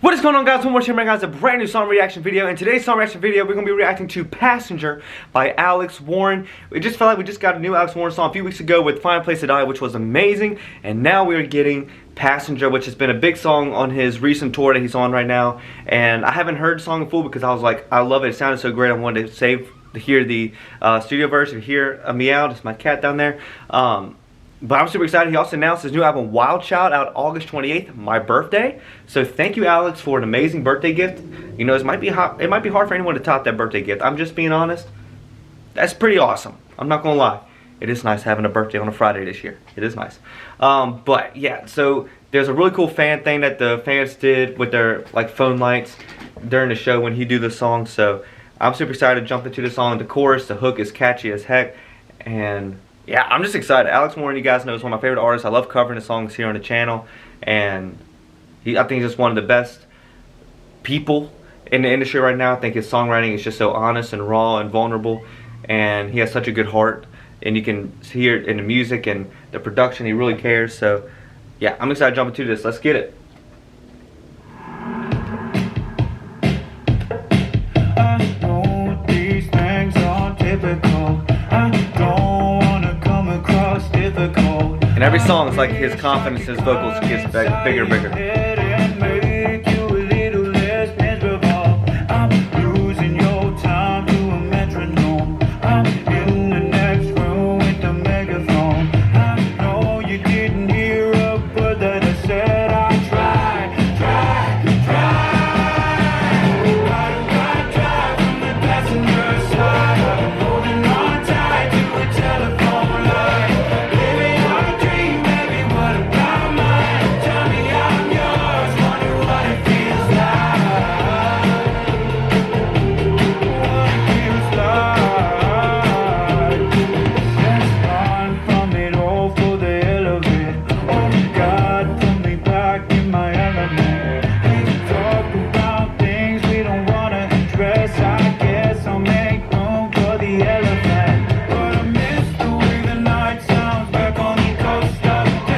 What is going on, guys? One more time, guys. A brand new song reaction video. In today's song reaction video, we're going to be reacting to Passenger by Alex Warren. We just felt like we just got a new Alex Warren song a few weeks ago with Fine Place to Die, which was amazing. And now we're getting Passenger, which has been a big song on his recent tour that he's on right now. And I haven't heard the song in full because I was like, I love it. It sounded so great. I wanted to hear the studio version, hear a meow. It's my cat down there. But I'm super excited. He also announced his new album, Wild Child, out August 28th, my birthday. So thank you, Alex, for an amazing birthday gift. You know, it might be hard for anyone to top that birthday gift. I'm just being honest. That's pretty awesome. I'm not gonna lie. It is nice having a birthday on a Friday this year. It is nice. But yeah, so there's a really cool fan thing that the fans did with their phone lights during the show when he do the song. So I'm super excited to jump into the song. The chorus, the hook is catchy as heck, and yeah, I'm just excited. Alex Warren, you guys know, is one of my favorite artists. I love covering the songs here on the channel, and I think he's just one of the best people in the industry right now. I think his songwriting is just so honest and raw and vulnerable, and he has such a good heart, and you can hear it in the music and the production. He really cares. So yeah, I'm excited to jump into this. Let's get it. I know these things are typical. And every song is like his confidence, his vocals gets bigger and bigger.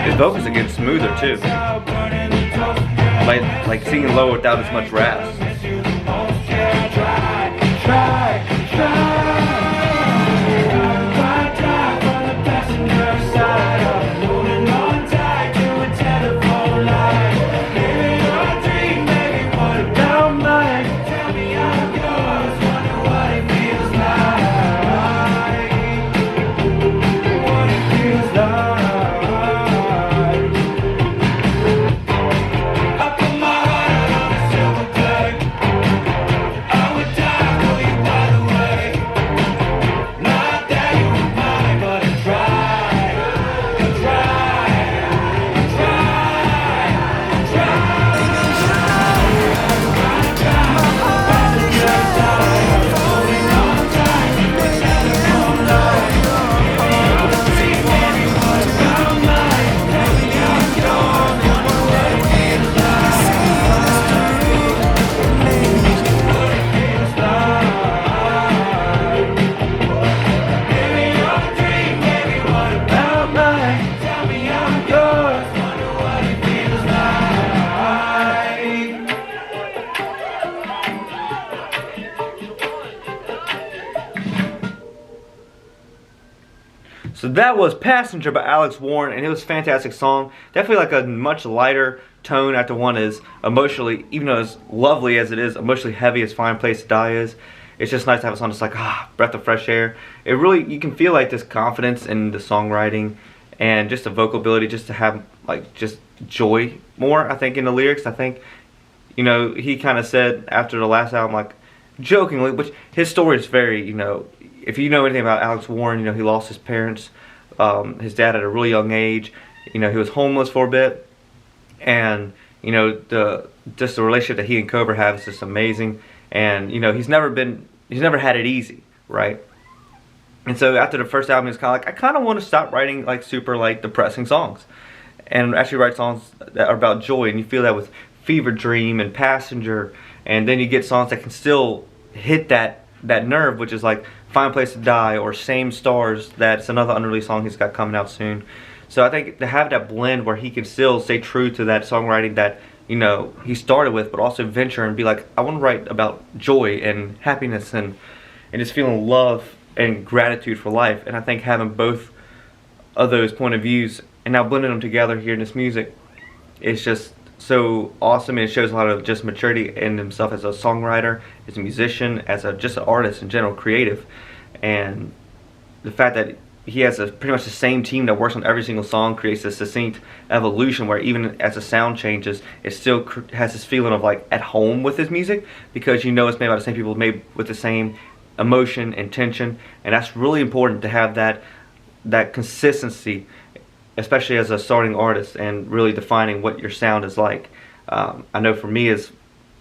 His vocals are getting smoother too. Like singing low without as much rasp. So that was Passenger by Alex Warren, and it was a fantastic song. Definitely like a much lighter tone after one is emotionally, even though as lovely as it is, emotionally heavy as Fine Place to Die is. It's just nice to have a song that's like, breath of fresh air. It really, you can feel like this confidence in the songwriting and just the vocal ability just to have like just joy more, I think, in the lyrics. I think, you know, he kind of said after the last album, like, jokingly, which his story is very, you know, if you know anything about Alex Warren, you know, he lost his parents, his dad at a really young age. You know, he was homeless for a bit, and you know, just the relationship that he and Cobra have is just amazing. And you know, he's never had it easy, right? And so after the first album, he's kind of like, I kind of want to stop writing like super like depressing songs, and actually write songs that are about joy. And you feel that with Fever Dream and Passenger, and then you get songs that can still hit that nerve, which is like Fine Place to Die or Same Stars. That's another unreleased song he's got coming out soon. So I think to have that blend where he can still stay true to that songwriting that you know, he started with, but also venture and be like, I want to write about joy and happiness and just feeling love and gratitude for life. And I think having both of those point of views and now blending them together here in this music is just so awesome, and it shows a lot of just maturity in himself as a songwriter, as a musician, as a just an artist in general, creative. And the fact that he has pretty much the same team that works on every single song creates a succinct evolution where even as the sound changes, it still has this feeling of like at home with his music, because you know it's made by the same people, made with the same emotion, intention, and that's really important to have that consistency, especially as a starting artist, and really defining what your sound is like. I know for me,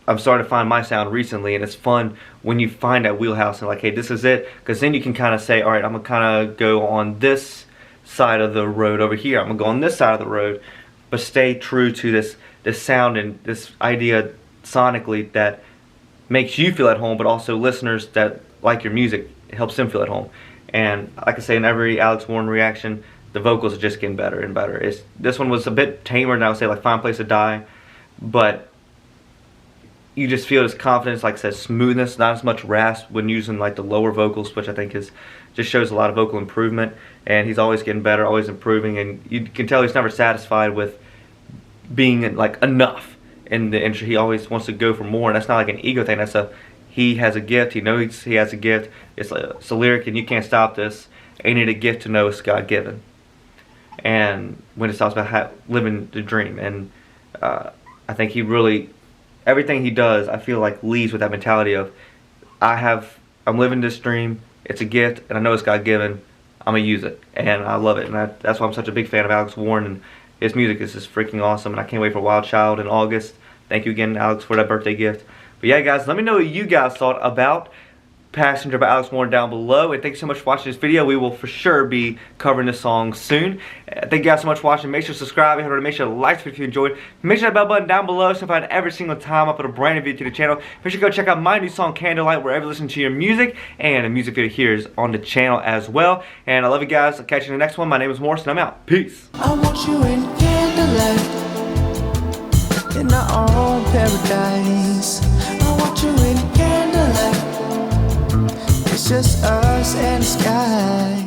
I'm starting to find my sound recently, and it's fun when you find that wheelhouse and like, hey, this is it, because then you can kind of say, all right, I'm gonna kind of go on this side of the road over here, I'm gonna go on this side of the road, but stay true to this sound and this idea sonically that makes you feel at home, but also listeners that like your music, it helps them feel at home. And like I say, in every Alex Warren reaction, the vocals are just getting better and better. This one was a bit tamer than I would say, like Find a Place to Die, but you just feel this confidence, like I said, smoothness, not as much rasp when using like the lower vocals, which I think just shows a lot of vocal improvement. And he's always getting better, always improving, and you can tell he's never satisfied with being like enough in the industry. He always wants to go for more, and that's not like an ego thing. He has a gift. He knows he has a gift. It's a lyric, and you can't stop this. Ain't it a gift to know it's God given? And when it talks about living the dream, and I think he really, everything he does, I feel like leads with that mentality of, I'm living this dream. It's a gift, and I know it's God given. I'm gonna use it, and I love it, and that's why I'm such a big fan of Alex Warren, and his music is just freaking awesome, and I can't wait for Wild Child in August. Thank you again, Alex, for that birthday gift. But yeah, guys, let me know what you guys thought about Passenger by Alex Warren down below, and thank you so much for watching this video. We will for sure be covering this song soon. Thank you guys so much for watching. Make sure to subscribe, make sure to like the video if you enjoyed. Make sure that bell button down below so you find every single time I put a brand new video to the channel. Make sure to go check out my new song Candlelight wherever you listen to your music, and a music video here is on the channel as well. And I love you guys. I'll catch you in the next one. My name is Morris, and I'm out. Peace. I want you in candlelight, in our own paradise. I want you in candlelight. It's just us and the sky.